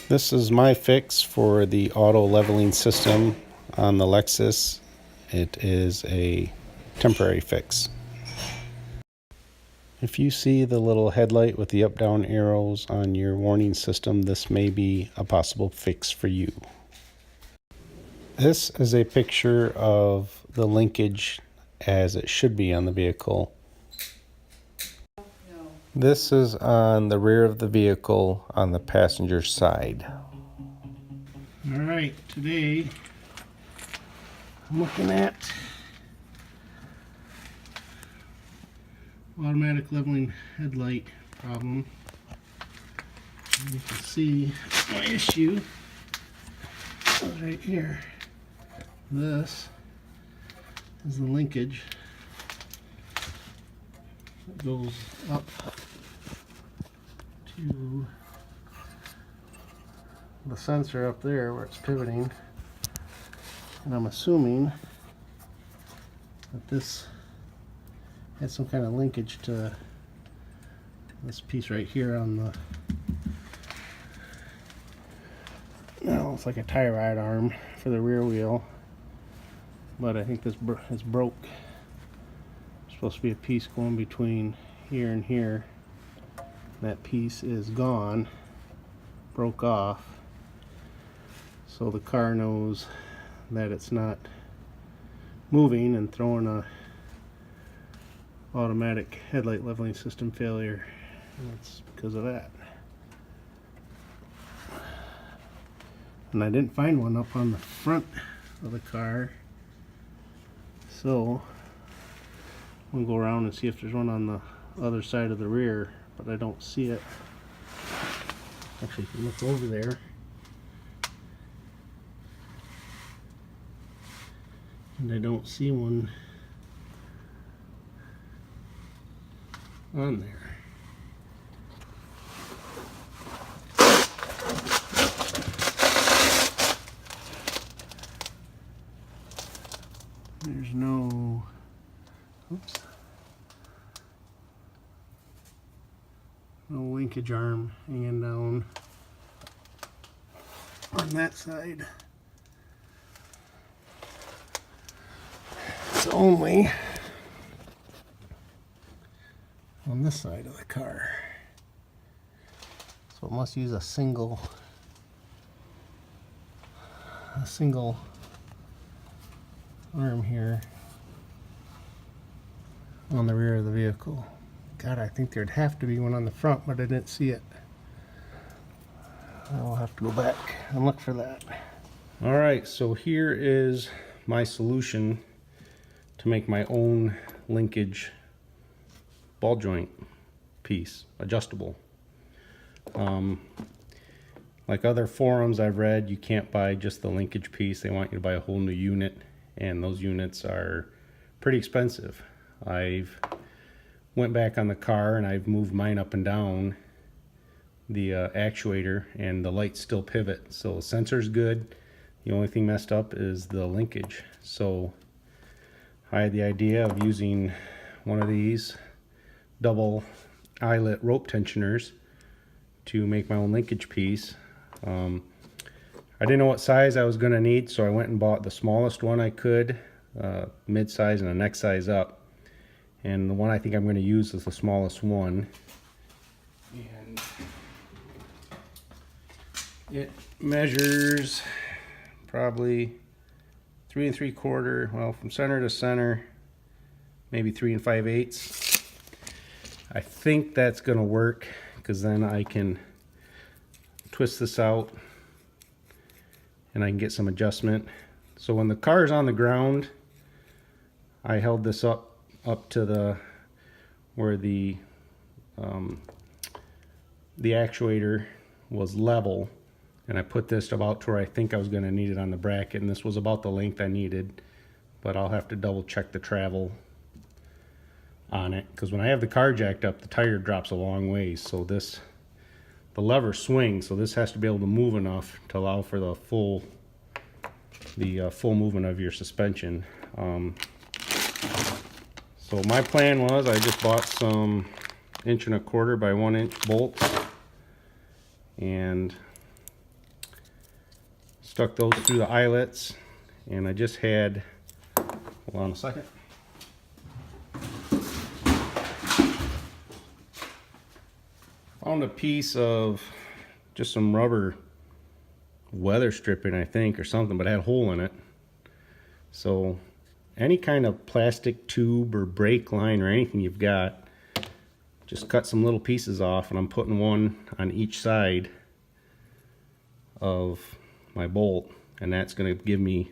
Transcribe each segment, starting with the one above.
This is my fix for the auto leveling system on the Lexus. It is a temporary fix. If you see the little headlight with the up-down arrows on your warning system, this may be a possible fix for you. This is a picture of the linkage as it should be on the vehicle. This is on the rear of the vehicle on the passenger side. Alright, today I'm looking at automatic leveling headlight problem. And you can see my issue is right here. This is the linkage that goes up to the sensor up there where it's pivoting, and I'm assuming that this has some kind of linkage to this piece right here on the, it's like a tie rod arm for the rear wheel, but I think this is broke. There's supposed to be a piece going between here and here. That piece is gone, broke off, so the car knows that it's not moving and throwing a automatic headlight leveling system failure, and that's because of that. And I didn't find one up on the front of the car, so I'm gonna go around and see if there's one on the other side of the rear, but I don't see it. Actually, you can look over there. And I don't see one on there. There's no, oops, no linkage arm hanging down on that side. It's only on this side of the car, so it must use a single arm here on the rear of the vehicle. God, I think there'd have to be one on the front, but I didn't see it. I'll have to go back and look for that. Alright, so here is my solution to make my own linkage ball joint piece, adjustable. Like other forums I've read, you can't buy just the linkage piece. They want you to buy a whole new unit, and those units are pretty expensive. I've went back on the car and I've moved mine up and down the actuator, and the lights still pivot, so the sensor's good. The only thing messed up is the linkage. So I had the idea of using one of these double eyelet rope tensioners to make my own linkage piece. I didn't know what size I was going to need, so I went and bought the smallest one I could, mid-size and a next size up. And the one I think I'm going to use is the smallest one. And it measures probably 3 3/4, well, from center to center, maybe 3 5/8. I think that's going to work, because then I can twist this out and I can get some adjustment. So when the car is on the ground, I held this up to the where the actuator was level, and I put this about to where I think I was going to need it on the bracket, and this was about the length I needed, but I'll have to double check the travel on it, because when I have the car jacked up, the tire drops a long ways, so the lever swings, so this has to be able to move enough to allow for the full movement of your suspension. So my plan was, I just bought some 1 1/4 by 1 inch bolts, and stuck those through the eyelets, and I just had, hold on a second. Found a piece of just some rubber weather stripping, I think, or something, but it had a hole in it. So any kind of plastic tube or brake line or anything you've got, just cut some little pieces off, and I'm putting one on each side of my bolt, and that's going to give me,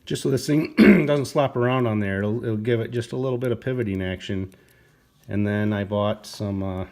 just so this thing doesn't slop around on there, it'll give it just a little bit of pivoting action. And then I bought some,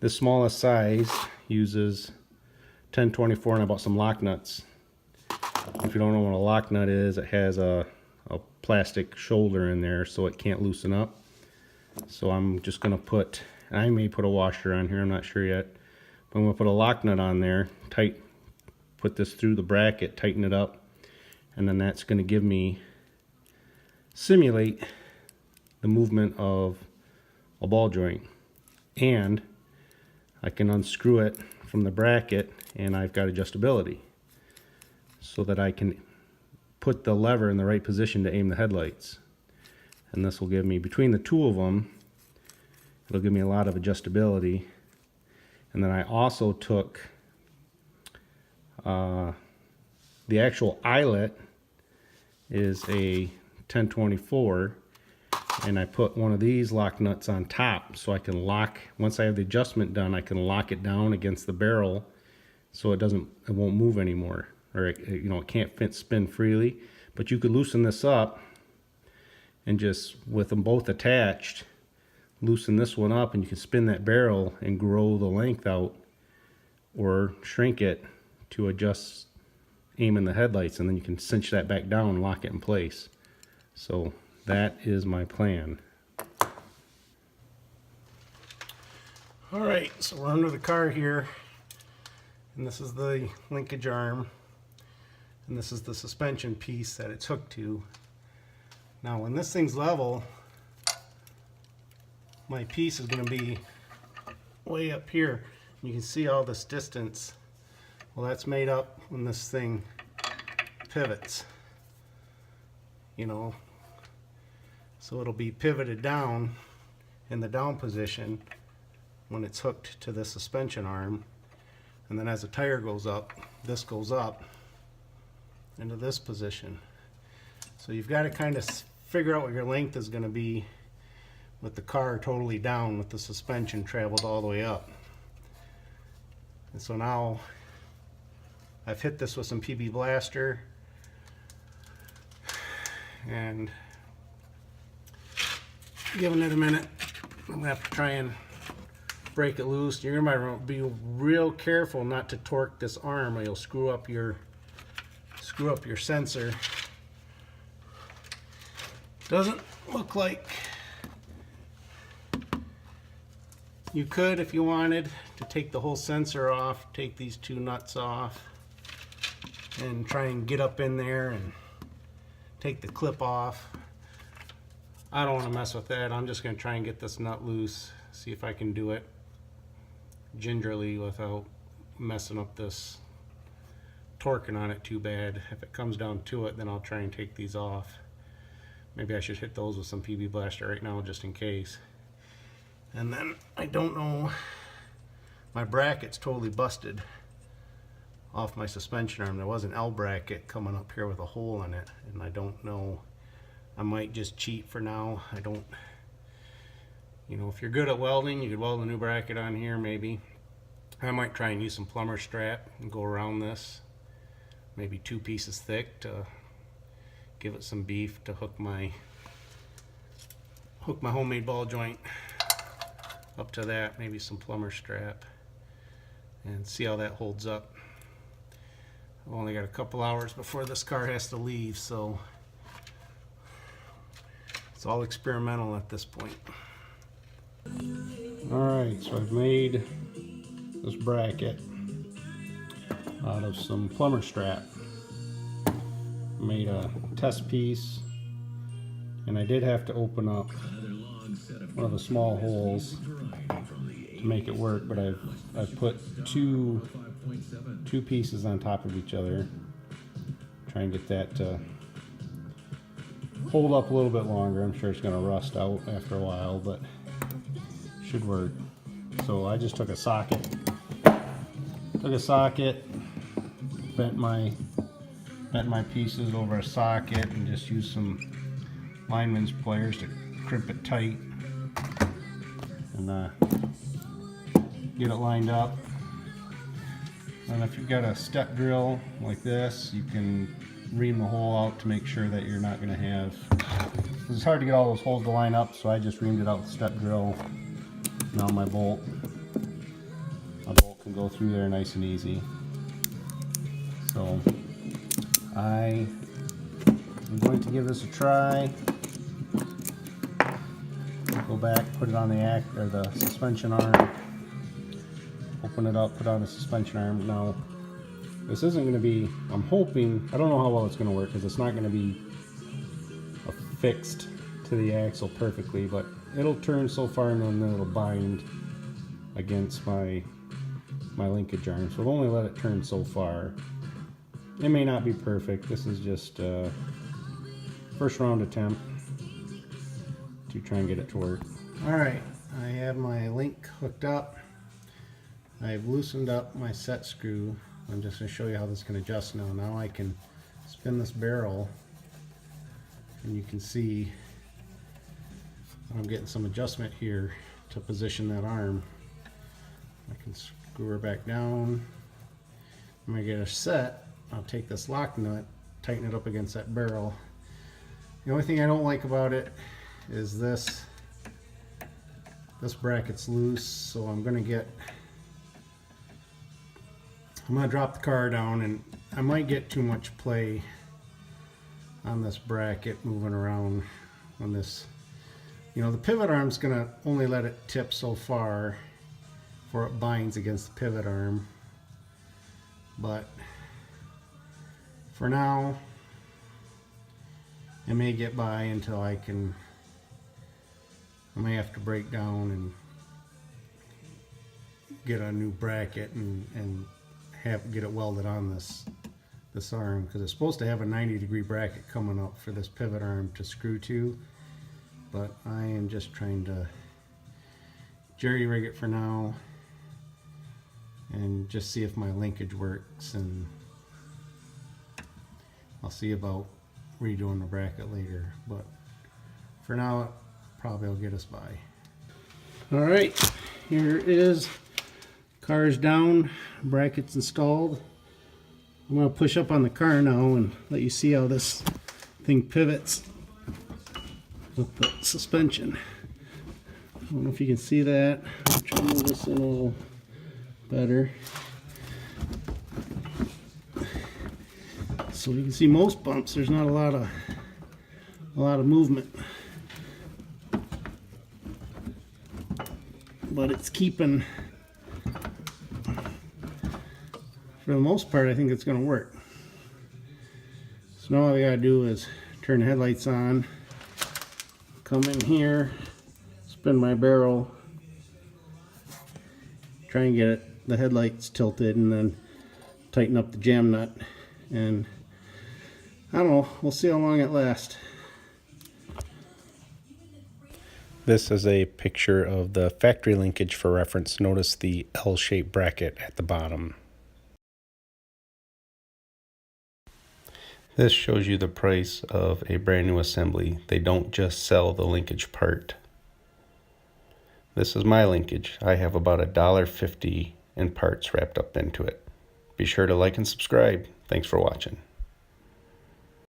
the smallest size uses 1024, and I bought some lock nuts. If you don't know what a lock nut is, it has a plastic shoulder in there so it can't loosen up. So I'm just going to put, I may put a washer on here, I'm not sure yet, but I'm going to put a lock nut on there, put this through the bracket, tighten it up, and then that's going to give me, simulate the movement of a ball joint. And I can unscrew it from the bracket, and I've got adjustability so that I can put the lever in the right position to aim the headlights. And this will give me, between the two of them, it'll give me a lot of adjustability. And then I also took the actual eyelet is a 1024, and I put one of these lock nuts on top so I can lock, once I have the adjustment done, I can lock it down against the barrel so it won't move anymore, or it can't spin freely. But you could loosen this up and just, with them both attached, loosen this one up, and you can spin that barrel and grow the length out or shrink it to adjust aiming the headlights, and then you can cinch that back down and lock it in place. So that is my plan. Alright, so we're under the car here, and this is the linkage arm, and this is the suspension piece that it's hooked to. Now when this thing's level, my piece is going to be way up here. You can see all this distance. Well, that's made up when this thing pivots, so it'll be pivoted down in the down position when it's hooked to the suspension arm, and then as the tire goes up, this goes up into this position. So you've got to kind of figure out what your length is going to be with the car totally down, with the suspension traveled all the way up. And so now I've hit this with some PB Blaster, and giving it a minute. I'm gonna have to try and break it loose. You're gonna be real careful not to torque this arm, or you'll screw up your sensor. Doesn't look like you could, if you wanted, to take the whole sensor off, take these two nuts off, and try and get up in there and take the clip off. I don't want to mess with that. I'm just going to try and get this nut loose, see if I can do it gingerly without messing up this torquing on it too bad. If it comes down to it, then I'll try and take these off. Maybe I should hit those with some PB Blaster right now just in case. And then I don't know, my bracket's totally busted off my suspension arm. There was an L bracket coming up here with a hole in it, and I don't know, I might just cheat for now. I don't, if you're good at welding, you could weld a new bracket on here maybe. I might try and use some plumber strap and go around this, maybe 2 pieces thick, to give it some beef to hook my homemade ball joint up to that, maybe some plumber strap, and see how that holds up. I've only got a couple hours before this car has to leave, so it's all experimental at this point. Alright, so I've made this bracket out of some plumber strap. Made a test piece, and I did have to open up one of the small holes to make it work, but I've put 2 two pieces on top of each other. Try and get that to hold up a little bit longer. I'm sure it's going to rust out after a while, but should work. So I just took a socket, bent my pieces over a socket, and just used some lineman's pliers to crimp it tight and get it lined up. And if you've got a step drill like this, you can ream the hole out to make sure that you're not going to have, it's hard to get all those holes to line up, so I just reamed it out with the step drill. Now my bolt can go through there nice and easy. So I am going to give this a try. Go back, put it on the suspension arm, open it up, put on the suspension arm. Now this isn't going to be, I'm hoping, I don't know how well it's going to work because it's not going to be affixed to the axle perfectly, but it'll turn so far and then it'll bind against my linkage arm. So I've only let it turn so far. It may not be perfect. This is just first round attempt to try and get it to work. Alright, I have my link hooked up. I've loosened up my set screw. I'm just going to show you how this can adjust now. Now I can spin this barrel and you can see I'm getting some adjustment here to position that arm. I can screw her back down. When I get her set, I'll take this lock nut, tighten it up against that barrel. The only thing I don't like about it is this bracket's loose, so I'm gonna drop the car down, and I might get too much play on this bracket moving around on this. You know, the pivot arm's gonna only let it tip so far before it binds against the pivot arm, but for now it may get by until I may have to break down and get a new bracket and get it welded on this arm, because it's supposed to have a 90-degree bracket coming up for this pivot arm to screw to, but I am just trying to jerry rig it for now and just see if my linkage works, and I'll see about redoing the bracket later, but for now it probably will get us by. Alright, here it is. Car's down, brackets installed. I'm going to push up on the car now and let you see how this thing pivots with the suspension. I don't know if you can see that. I'll try to move this in a little better. So you can see most bumps, there's not a lot of movement. But it's keeping, for the most part, I think it's going to work. So now all I gotta do is turn the headlights on, come in here, spin my barrel, try and get the headlights tilted, and then tighten up the jam nut, and I don't know, we'll see how long it lasts. This is a picture of the factory linkage for reference. Notice the L-shaped bracket at the bottom. This shows you the price of a brand new assembly. They don't just sell the linkage part. This is my linkage. I have about $1.50 in parts wrapped up into it. Be sure to like and subscribe. Thanks for watching.